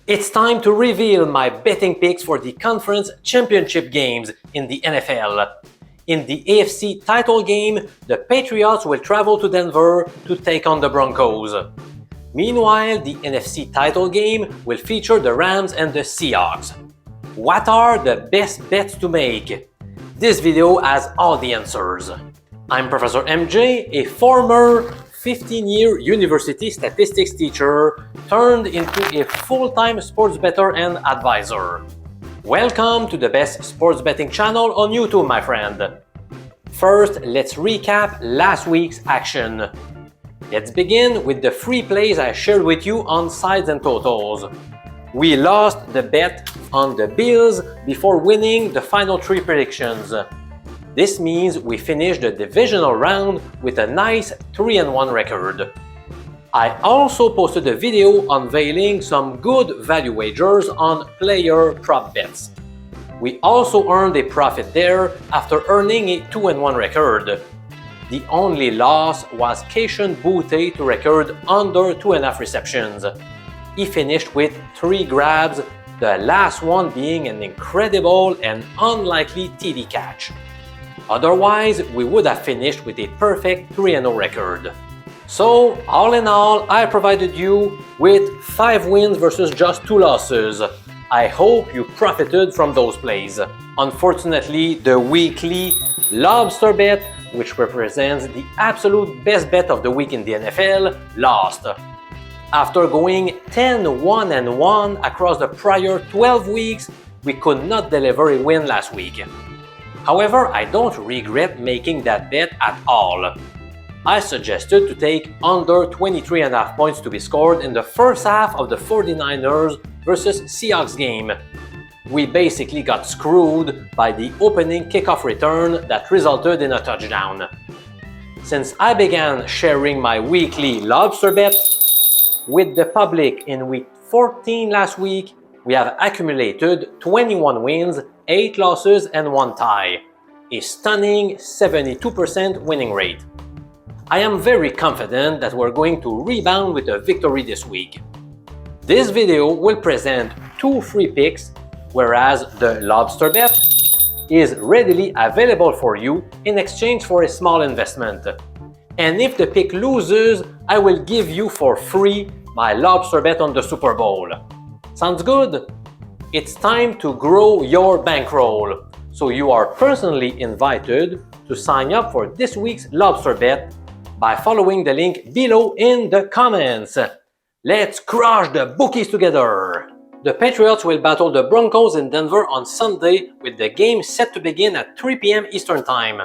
It's time to reveal my betting picks for the conference championship games in the NFL. In the AFC title game, the Patriots will travel to Denver to take on the Broncos. Meanwhile, the NFC title game will feature the Rams and the Seahawks. What are the best bets to make? This video has all the answers. I'm Professor MJ, a former 15-year university statistics teacher turned into a full-time sports bettor and advisor. Welcome to the best sports betting channel on YouTube, my friend. First, let's recap last week's action. Let's begin with the free plays I shared with you on sides and totals. We lost the bet on the Bills before winning the final three predictions. This means we finished the divisional round with a nice 3-1 record. I also posted a video unveiling some good value wagers on player prop bets. We also earned a profit there after earning a 2-1 record. The only loss was Keishon Boutte to record under 2.5 receptions. He finished with 3 grabs, the last one being an incredible and unlikely TD catch. Otherwise, we would have finished with a perfect 3-0 record. So, all in all, I provided you with 5 wins versus just 2 losses. I hope you profited from those plays. Unfortunately, the weekly Lobster Bet, which represents the absolute best bet of the week in the NFL, lost. After going 10-1-1 across the prior 12 weeks, we could not deliver a win last week. However, I don't regret making that bet at all. I suggested to take under 23.5 points to be scored in the first half of the 49ers versus Seahawks game. We basically got screwed by the opening kickoff return that resulted in a touchdown. Since I began sharing my weekly Lobster Bet with the public in week 14 last week, we have accumulated 21 wins, 8 losses, and 1 tie. A stunning 72% winning rate. I am very confident that we're going to rebound with a victory this week. This video will present 2 free picks, whereas the Lobster Bet is readily available for you in exchange for a small investment. And if the pick loses, I will give you for free my Lobster Bet on the Super Bowl. Sounds good? It's time to grow your bankroll. So you are personally invited to sign up for this week's Lobster Bet by following the link below in the comments. Let's crush the bookies together! The Patriots will battle the Broncos in Denver on Sunday with the game set to begin at 3 p.m. Eastern Time.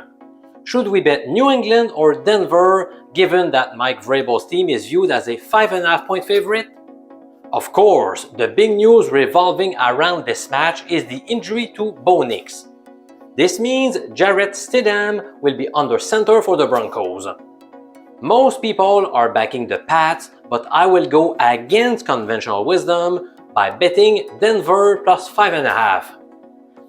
Should we bet New England or Denver given that Mike Vrabel's team is viewed as a 5.5 point favorite? Of course, the big news revolving around this match is the injury to Bo Nix. This means Jarrett Stidham will be under center for the Broncos. Most people are backing the Pats, but I will go against conventional wisdom by betting Denver plus 5.5.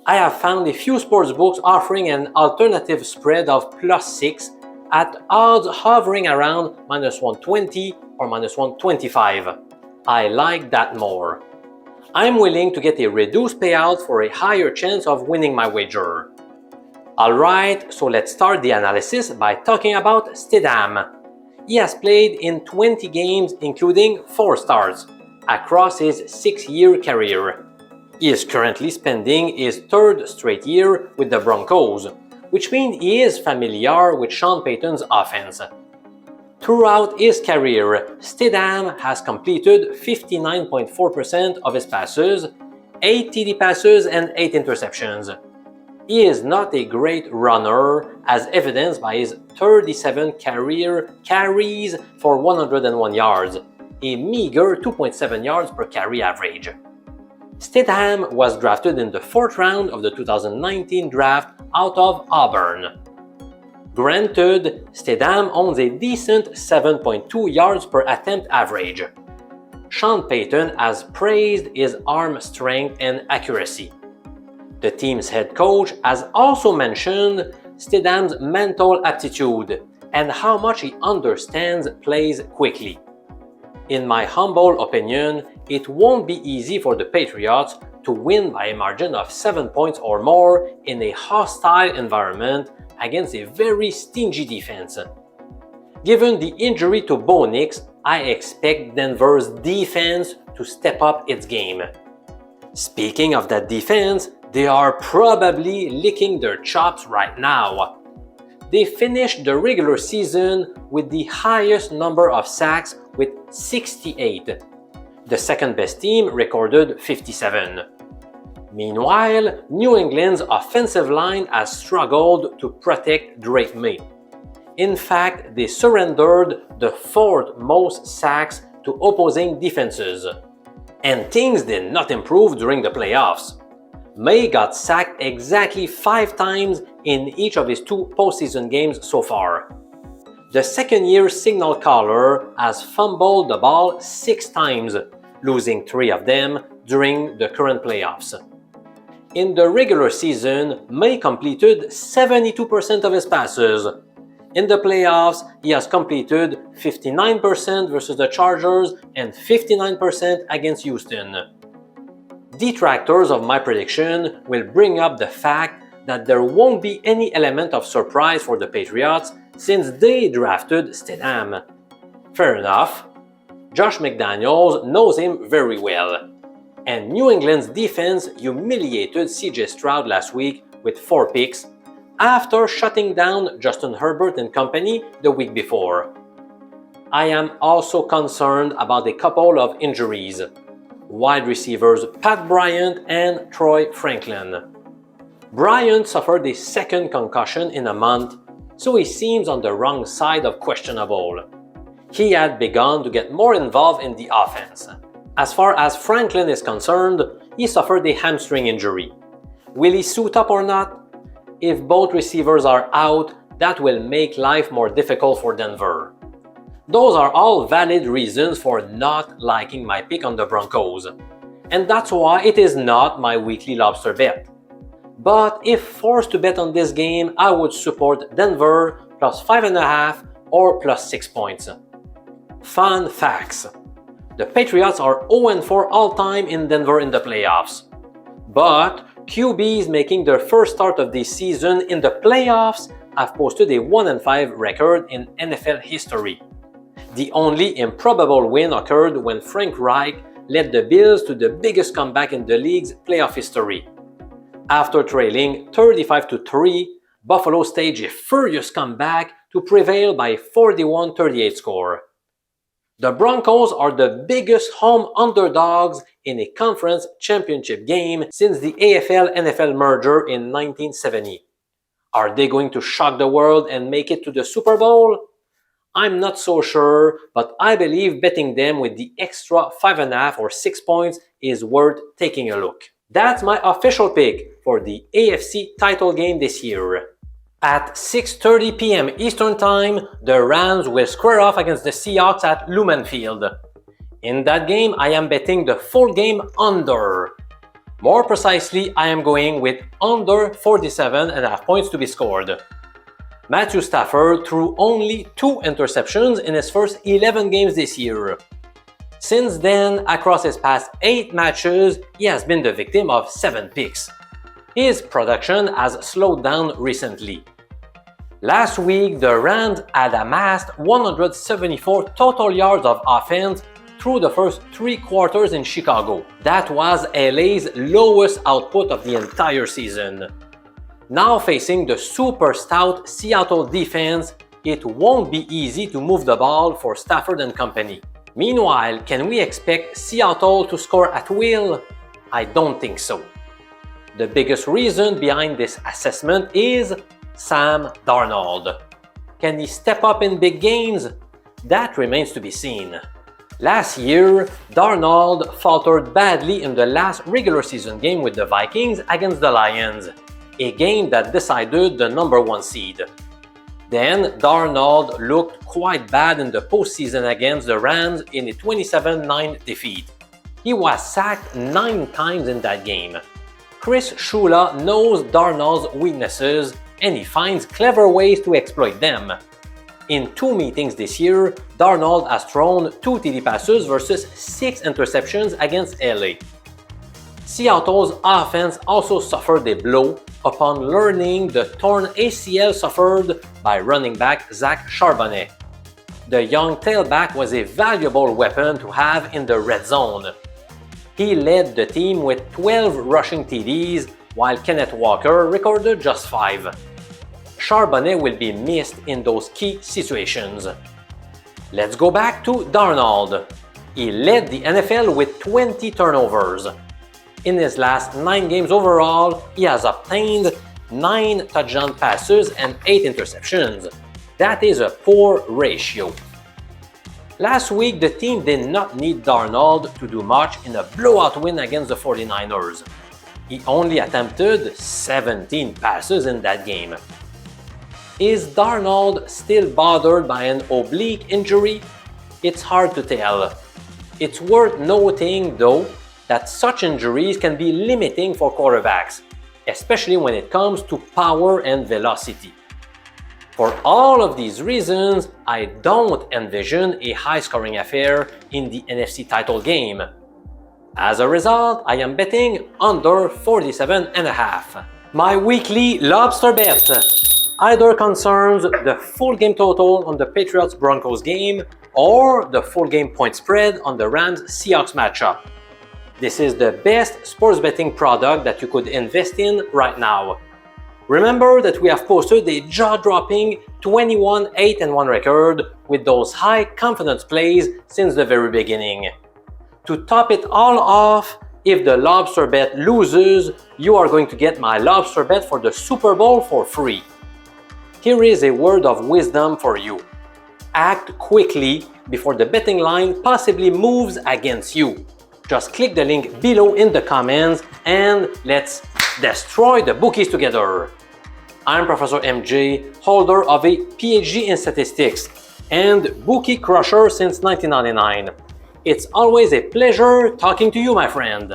I have found a few sportsbooks offering an alternative spread of plus 6 at odds hovering around minus 120 or minus 125. I like that more. I'm willing to get a reduced payout for a higher chance of winning my wager. Alright, so let's start the analysis by talking about Stidham. He has played in 20 games including 4 starts across his 6-year career. He is currently spending his 3rd straight year with the Broncos, which means he is familiar with Sean Payton's offense. Throughout his career, Stidham has completed 59.4% of his passes, 8 TD passes and 8 interceptions. He is not a great runner, as evidenced by his 37 career carries for 101 yards, a meager 2.7 yards per carry average. Stidham was drafted in the 4th round of the 2019 draft out of Auburn. Granted, Stidham owns a decent 7.2 yards per attempt average. Sean Payton has praised his arm strength and accuracy. The team's head coach has also mentioned Stidham's mental aptitude and how much he understands plays quickly. In my humble opinion, it won't be easy for the Patriots to win by a margin of 7 points or more in a hostile environment against a very stingy defense. Given the injury to Bo Nix, I expect Denver's defense to step up its game. Speaking of that defense, they are probably licking their chops right now. They finished the regular season with the highest number of sacks with 68. The second best team recorded 57. Meanwhile, New England's offensive line has struggled to protect Drake May. In fact, they surrendered the fourth most sacks to opposing defenses. And things did not improve during the playoffs. May got sacked exactly 5 times in each of his 2 postseason games so far. The second-year signal caller has fumbled the ball 6 times, losing 3 of them during the current playoffs. In the regular season, May completed 72% of his passes. In the playoffs, he has completed 59% versus the Chargers and 59% against Houston. Detractors of my prediction will bring up the fact that there won't be any element of surprise for the Patriots since they drafted Stidham. Fair enough. Josh McDaniels knows him very well. And New England's defense humiliated CJ Stroud last week with 4 picks after shutting down Justin Herbert and company the week before. I am also concerned about a couple of injuries. Wide receivers Pat Bryant and Troy Franklin. Bryant suffered a second concussion in a month, so he seems on the wrong side of questionable. He had begun to get more involved in the offense. As far as Franklin is concerned, he suffered a hamstring injury. Will he suit up or not? If both receivers are out, that will make life more difficult for Denver. Those are all valid reasons for not liking my pick on the Broncos. And that's why it is not my weekly lobster bet. But if forced to bet on this game, I would support Denver plus 5.5 or plus 6 points. Fun facts. The Patriots are 0-4 all-time in Denver in the playoffs. But QBs making their first start of this season in the playoffs have posted a 1-5 record in NFL history. The only improbable win occurred when Frank Reich led the Bills to the biggest comeback in the league's playoff history. After trailing 35-3, Buffalo staged a furious comeback to prevail by a 41-38 score. The Broncos are the biggest home underdogs in a conference championship game since the AFL-NFL merger in 1970. Are they going to shock the world and make it to the Super Bowl? I'm not so sure, but I believe betting them with the extra 5.5 or 6 points is worth taking a look. That's my official pick for the AFC title game this year. At 6:30 p.m. Eastern Time, the Rams will square off against the Seahawks at Lumen Field. In that game, I am betting the full game under. More precisely, I am going with under 47.5 points to be scored. Matthew Stafford threw only 2 interceptions in his first 11 games this year. Since then, across his past 8 matches, he has been the victim of 7 picks. His production has slowed down recently. Last week, the Rams had amassed 174 total yards of offense through the first 3 quarters in Chicago. That was LA's lowest output of the entire season. Now facing the super stout Seattle defense, it won't be easy to move the ball for Stafford and company. Meanwhile, can we expect Seattle to score at will? I don't think so. The biggest reason behind this assessment is Sam Darnold. Can he step up in big games? That remains to be seen. Last year, Darnold faltered badly in the last regular season game with the Vikings against the Lions, a game that decided the number 1 seed. Then, Darnold looked quite bad in the postseason against the Rams in a 27-9 defeat. He was sacked 9 times in that game. Chris Shula knows Darnold's weaknesses and he finds clever ways to exploit them. In 2 meetings this year, Darnold has thrown 2 TD passes versus 6 interceptions against LA. Seattle's offense also suffered a blow upon learning the torn ACL suffered by running back Zach Charbonnet. The young tailback was a valuable weapon to have in the red zone. He led the team with 12 rushing TDs, while Kenneth Walker recorded just 5. Charbonnet will be missed in those key situations. Let's go back to Darnold. He led the NFL with 20 turnovers. In his last 9 games overall, he has obtained 9 touchdown passes and 8 interceptions. That is a poor ratio. Last week, the team did not need Darnold to do much in a blowout win against the 49ers. He only attempted 17 passes in that game. Is Darnold still bothered by an oblique injury? It's hard to tell. It's worth noting, though, that such injuries can be limiting for quarterbacks, especially when it comes to power and velocity. For all of these reasons, I don't envision a high-scoring affair in the NFC title game. As a result, I am betting under 47.5. My weekly lobster bet either concerns the full game total on the Patriots Broncos game or the full game point spread on the Rams Seahawks matchup. This is the best sports betting product that you could invest in right now. Remember that we have posted a jaw-dropping 21-8-1 record with those high confidence plays since the very beginning. To top it all off, if the lobster bet loses, you are going to get my lobster bet for the Super Bowl for free. Here is a word of wisdom for you. Act quickly before the betting line possibly moves against you. Just click the link below in the comments and let's destroy the bookies together. I'm Professor MJ, holder of a PhD in statistics and bookie crusher since 1999. It's always a pleasure talking to you, my friend.